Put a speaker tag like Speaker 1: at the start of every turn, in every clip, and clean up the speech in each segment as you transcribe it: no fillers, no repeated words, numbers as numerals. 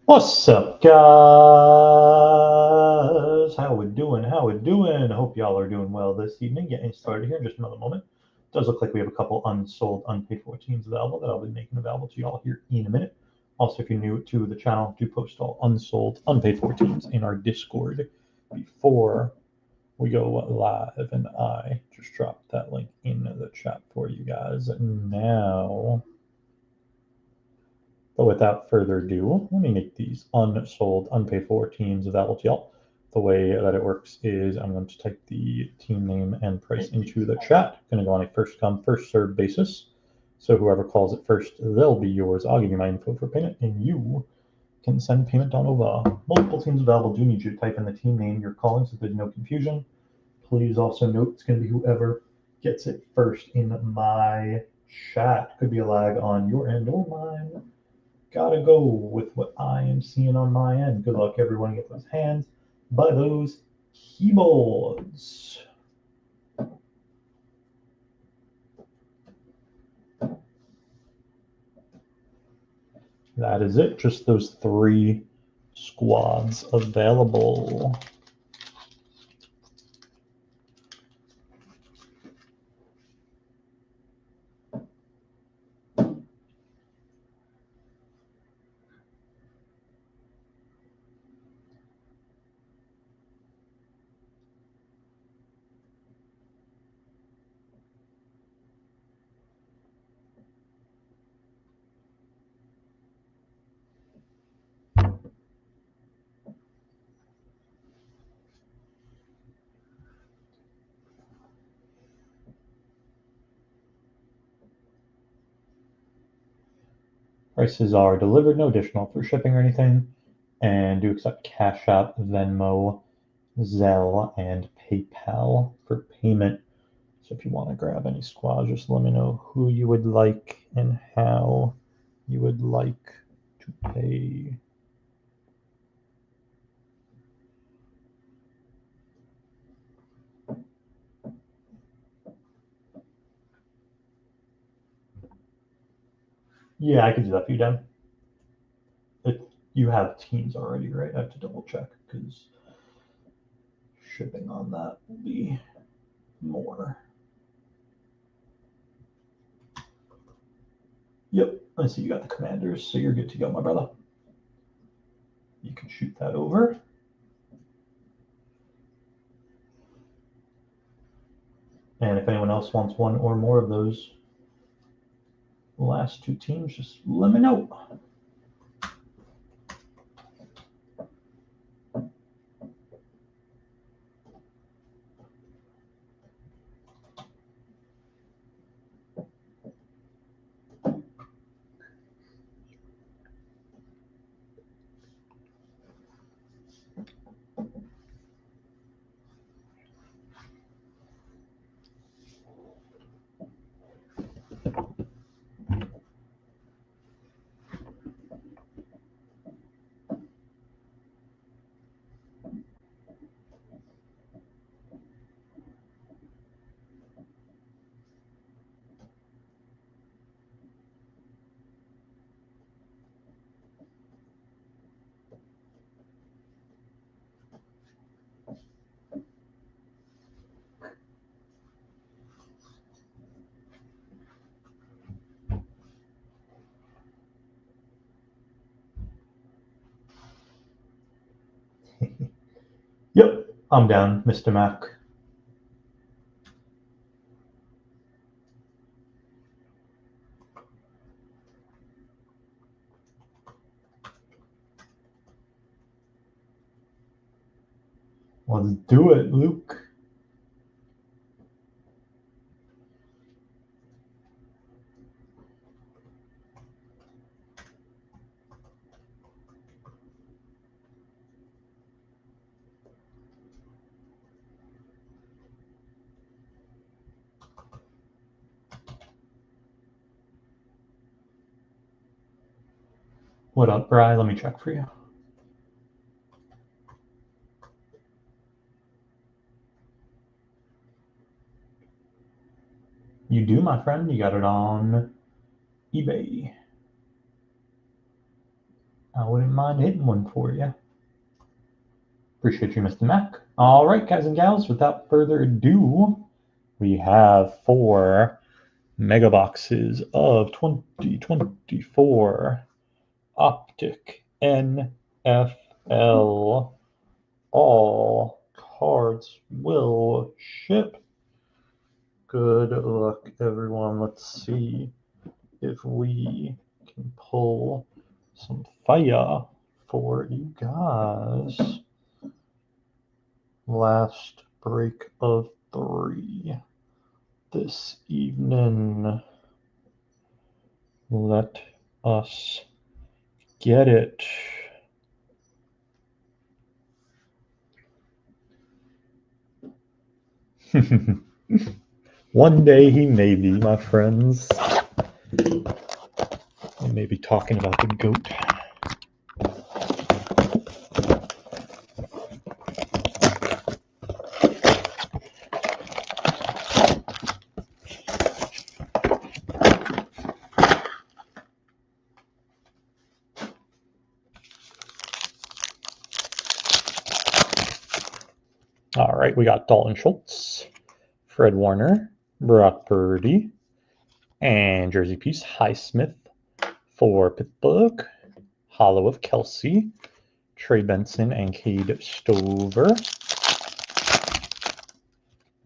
Speaker 1: What's up, guys? How we doing? How we doing? Hope y'all are doing well this evening. Getting started here in just another moment. Does look like we have a couple unsold, unpaid for teams available that I'll be making available to y'all here in a minute. Also, if you're new to the channel, do post all unsold, unpaid for teams in our Discord before we go live, and I just dropped that link in the chat for you guys now. But without further ado, let me make these unsold, unpaid for teams available to y'all. The way that it works is I'm going to type the team name and price into the chat. I'm going to go on a first come, first served basis. So whoever calls it first, they'll be yours. I'll give you my info for payment, and you can send payment on over. Multiple teams available. Do need you to type in the team name you're calling so there's no confusion. Please also note it's going to be whoever gets it first in my chat. Could be a lag on your end or mine. Gotta go with what I am seeing on my end. Good luck, everyone. Get those hands by those keyboards. That is it. Just those three squads available. Prices are delivered, no additional for shipping or anything, and do accept Cash App, Venmo, Zelle, and PayPal for payment. So if you want to grab any squad, just let me know who you would like and how you would like to pay. Yeah, I could do that for you, Dan. You have teams already, right? I have to double check because shipping on that will be more. Yep, I see you got the commanders, so you're good to go, my brother. You can shoot that over. And if anyone else wants one or more of those last two teams, just let me know. Yep, I'm down, Mr. Mac. Let's do it, Luke. What up, Bri? Let me check for you. You do, my friend. You got it on eBay. I wouldn't mind hitting one for you. Appreciate you, Mr. Mac. All right, guys and gals, without further ado, we have 4 mega boxes of 2024 Optic NFL. All cards will ship. Good luck, everyone. Let's see if we can pull some fire for you guys. Last break of 3 this evening. Let us get it. One day he may be, my friends. We may be talking about the GOAT. All right, we got Dalton Schultz, Fred Warner, Brock Purdy, and jersey piece Highsmith for Pittsburgh. Hollow of Kelsey, Trey Benson, and Cade Stover.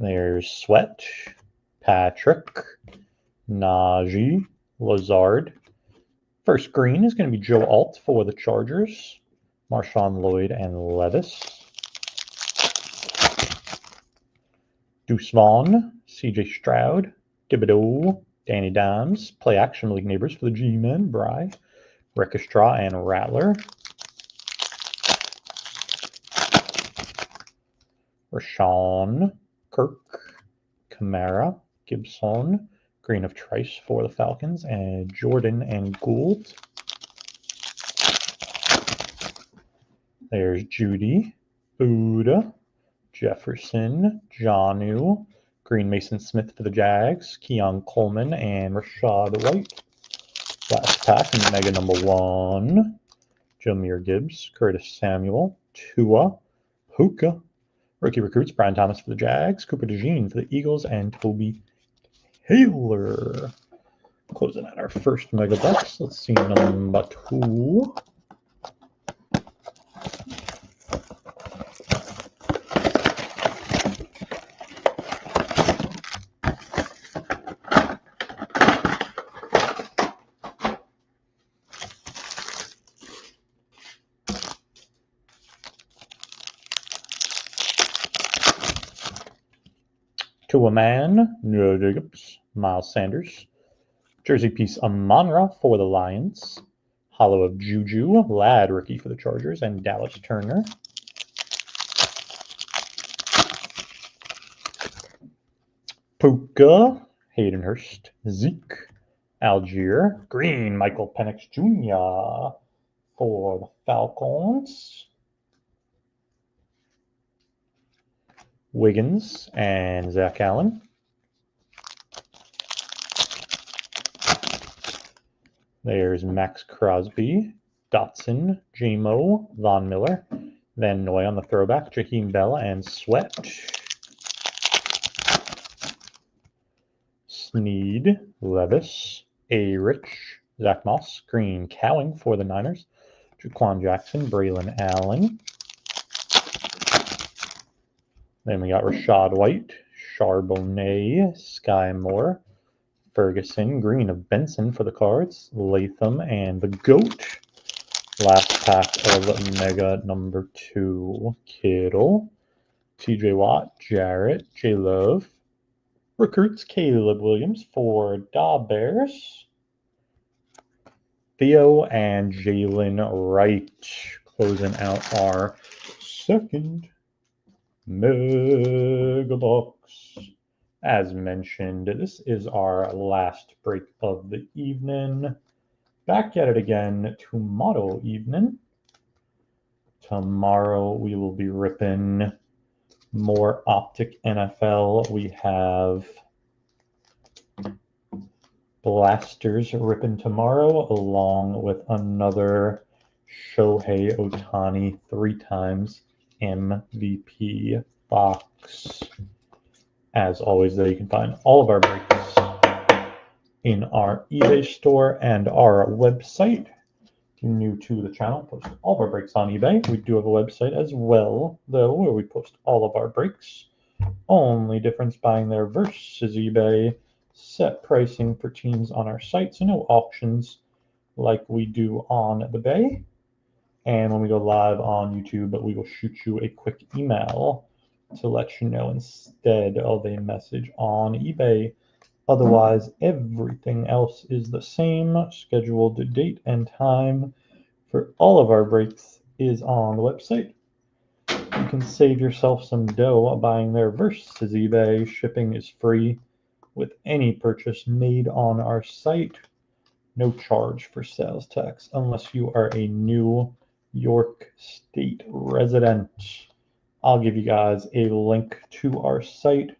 Speaker 1: There's Sweat, Patrick, Najee, Lazard. First green is going to be Joe Alt for the Chargers, Marshawn Lloyd, and Levis. Deuce Vaughn, CJ Stroud, Thibodeau, Danny Dimes, Play Action League Neighbors for the G-Men, Bry, Rekestra, and Rattler. Rashawn, Kirk, Kamara, Gibson, Green of Trice for the Falcons, and Jordan and Gould. There's Judy, Uda, Jefferson, Jonnu, Green Mason Smith for the Jags, Keon Coleman, and Rashad White. Last pack, Mega number 1, Jahmyr Gibbs, Curtis Samuel, Tua, Puka, rookie recruits, Brian Thomas for the Jags, Cooper DeJean for the Eagles, and Toby Taylor. Closing out our first mega box. Let's see number 2. To a Man, Noah Jacobs, Miles Sanders. Jersey piece Amon-Ra for the Lions. Hollow of Juju, Ladd rookie for the Chargers, and Dallas Turner. Puka, Hayden Hurst, Zeke, Algier, Green, Michael Penix Jr. for the Falcons. Wiggins and Zach Allen. There's Max Crosby, Dotson, J-Mo, Von Miller, Van Noy on the throwback, Jaheim Bell, and Sweat. Sneed, Levis, A-Rich, Zach Moss, Green, Cowing for the Niners, Jaquan Jackson, Braylon Allen. Then we got Rashad White, Charbonnet, Sky Moore, Ferguson, Green of Benson for the Cards, Latham, and the GOAT. Last pack of Mega number 2, Kittle, TJ Watt, Jarrett, J Love, recruits Caleb Williams for Da Bears, Theo, and Jalen Wright. Closing out our second mega box. As mentioned, this is our last break of the evening. Back at it again tomorrow evening. Tomorrow we will be ripping more Optic NFL. We have Blasters ripping tomorrow, along with another Shohei Ohtani 3 times MVP box. As always, though, you can find all of our breaks in our eBay store and our website. If you're new to the channel, post all of our breaks on eBay. We do have a website as well, though, where we post all of our breaks. Only difference buying there versus eBay. Set pricing for teams on our site, so no auctions like we do on the Bay. And when we go live on YouTube, we will shoot you a quick email to let you know instead of a message on eBay. Otherwise, everything else is the same. Scheduled date and time for all of our breaks is on the website. You can save yourself some dough buying there versus eBay. Shipping is free with any purchase made on our site. No charge for sales tax unless you are a New York State resident. I'll give you guys a link to our site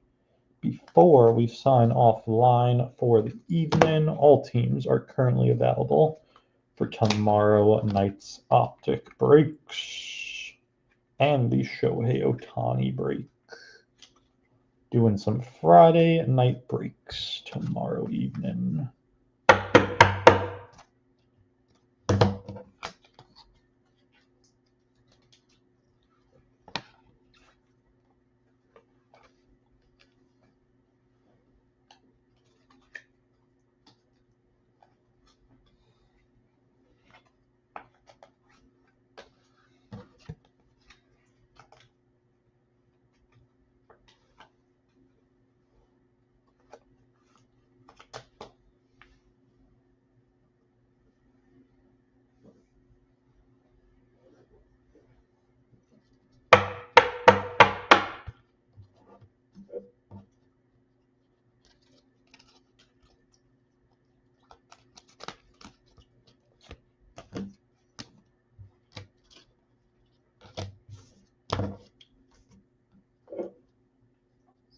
Speaker 1: before we sign offline for the evening. All teams are currently available for tomorrow night's optic breaks and the Shohei Ohtani break. Doing some Friday night breaks tomorrow evening.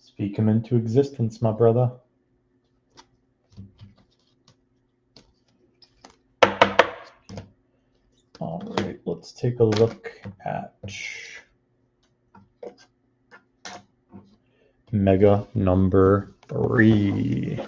Speaker 1: Speak them into existence, my brother. All right, let's take a look at Mega number 3.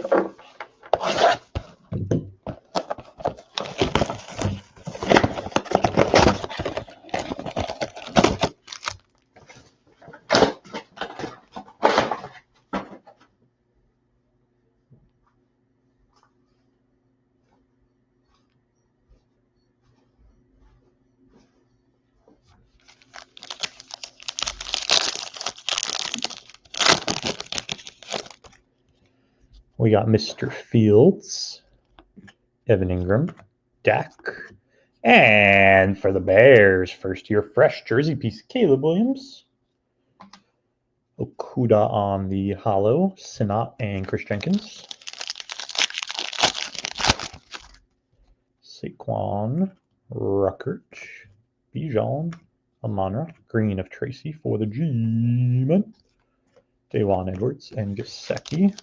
Speaker 1: We got Mr. Fields, Evan Ingram, Dak, and for the Bears, first year fresh jersey piece, Caleb Williams, Okuda on the hollow, Sinat and Chris Jenkins, Saquon, Ruckert, Bijan, Amonra, green of Tracy for the G-Men, Dawan Edwards and Gesicki,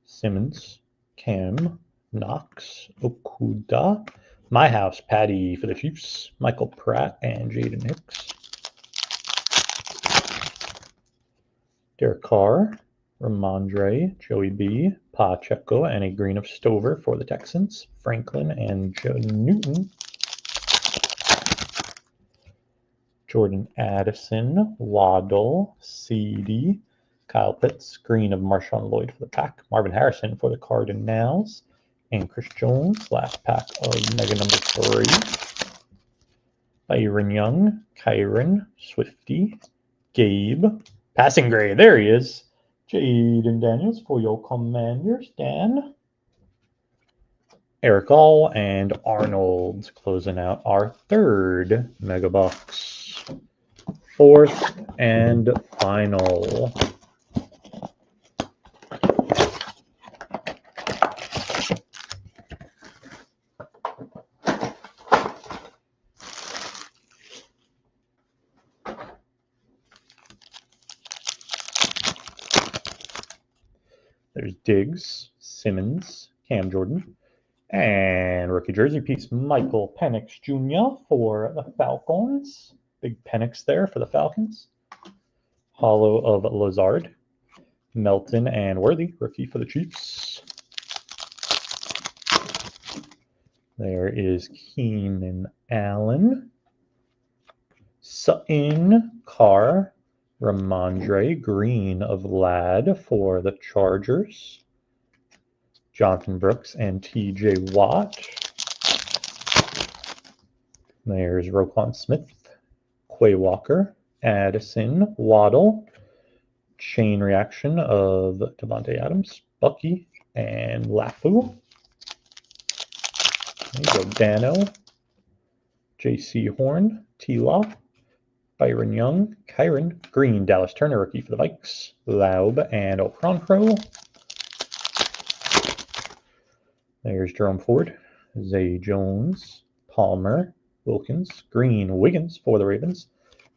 Speaker 1: Simmons, Cam, Knox, Okuda, My House, Patty for the Chiefs, Michael Pratt and Jaden Hicks, Derek Carr, Ramondre, Joey B, Pacheco, and a green of Stover for the Texans, Franklin and Joe Newton, Jordan Addison, Waddle, CD, Kyle Pitts, green of Marshawn Lloyd for the Pack, Marvin Harrison for the Cardinals, and Chris Jones, last pack of Mega number 3. Byron Young, Kyron, Swifty, Gabe, passing grade, there he is. Jaden Daniels for your Commanders, Dan. Eric All and Arnold closing out our 3rd Mega Box. 4th and final. There's Diggs, Simmons, Cam Jordan, And rookie jersey piece, Michael Penix Jr. for the Falcons. Big Penix there for the Falcons. Hollow of Lazard. Melton and Worthy, rookie for the Chiefs. There is Keenan Allen. Sutton, Carr, Ramondre Green of Ladd for the Chargers. Jonathan Brooks and TJ Watt. There's Roquan Smith, Quay Walker, Addison, Waddle, chain reaction of Devontae Adams, Bucky, and Lafu. There you go, Dano, J.C. Horn, T-Law, Byron Young, Kyron Green, Dallas Turner, rookie for the Vikes, Laub, and Okronkro. There's Jerome Ford, Zay Jones, Palmer, Wilkins, Green, Wiggins for the Ravens,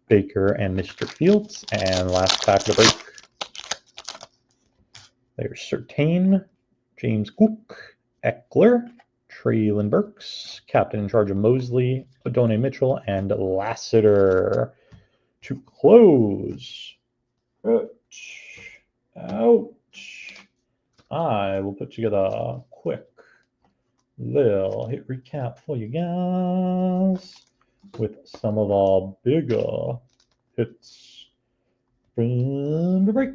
Speaker 1: Baker and Mr. Fields, and last pack of the break. There's Surtain, James Cook, Eckler, Treylon Burks, captain in charge of Mosley, Adonai Mitchell, and Lassiter. To close. Ouch. Ouch. I will put together a quick little hit recap for you guys with some of our bigger hits from the break.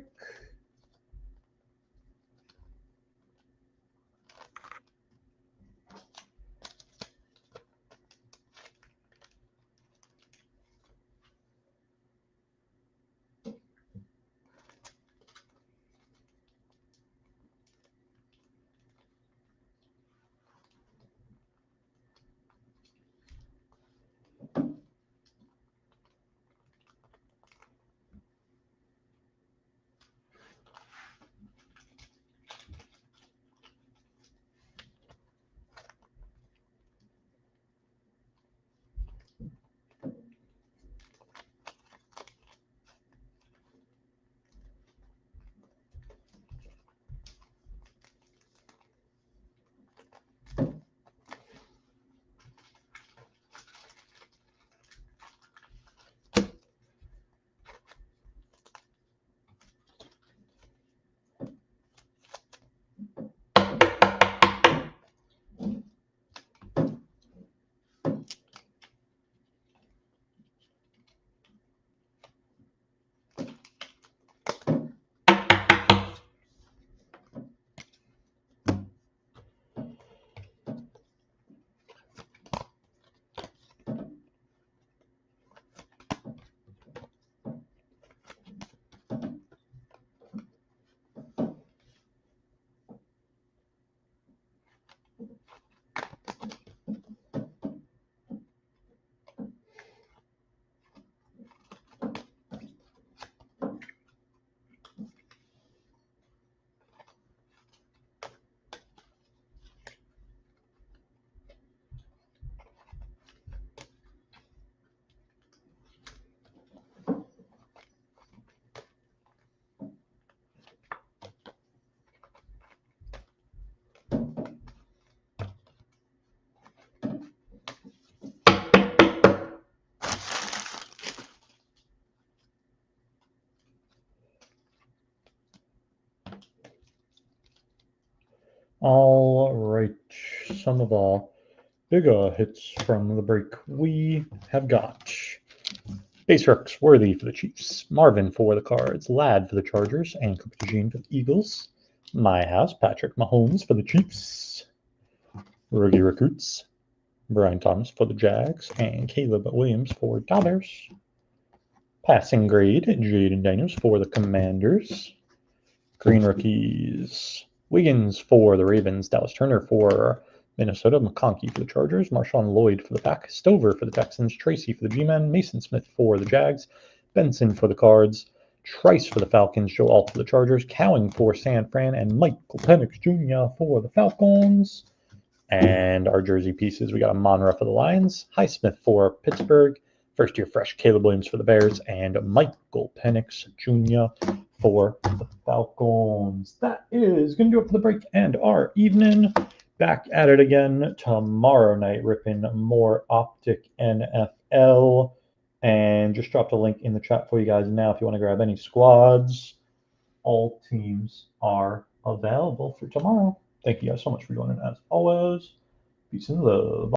Speaker 1: All right, some of our bigger hits from the break. We have got base rooks, Worthy for the Chiefs, Marvin for the Cards, Ladd for the Chargers, and Cooper DeJean for the Eagles. My House, Patrick Mahomes for the Chiefs. Rookie recruits, Brian Thomas for the Jags, and Caleb Williams for Dodgers. Passing grade, Jaden Daniels for the Commanders. Green rookies, Wiggins for the Ravens, Dallas Turner for Minnesota, McConkey for the Chargers, Marshawn Lloyd for the Pack, Stover for the Texans, Tracy for the G-Men, Mason Smith for the Jags, Benson for the Cards, Trice for the Falcons, Joe Alt for the Chargers, Cowing for San Fran, and Michael Penix Jr. for the Falcons. And our jersey pieces, we got a Monra for the Lions, Highsmith for Pittsburgh, first year fresh Caleb Williams for the Bears, and Michael Penix Jr. for the Falcons. That is going to do it for the break and our evening. back at it again tomorrow night, ripping more Optic NFL. And just dropped a link in the chat for you guys now if you want to grab any squads. All teams are available for tomorrow. Thank you guys so much for joining as always. Peace and love.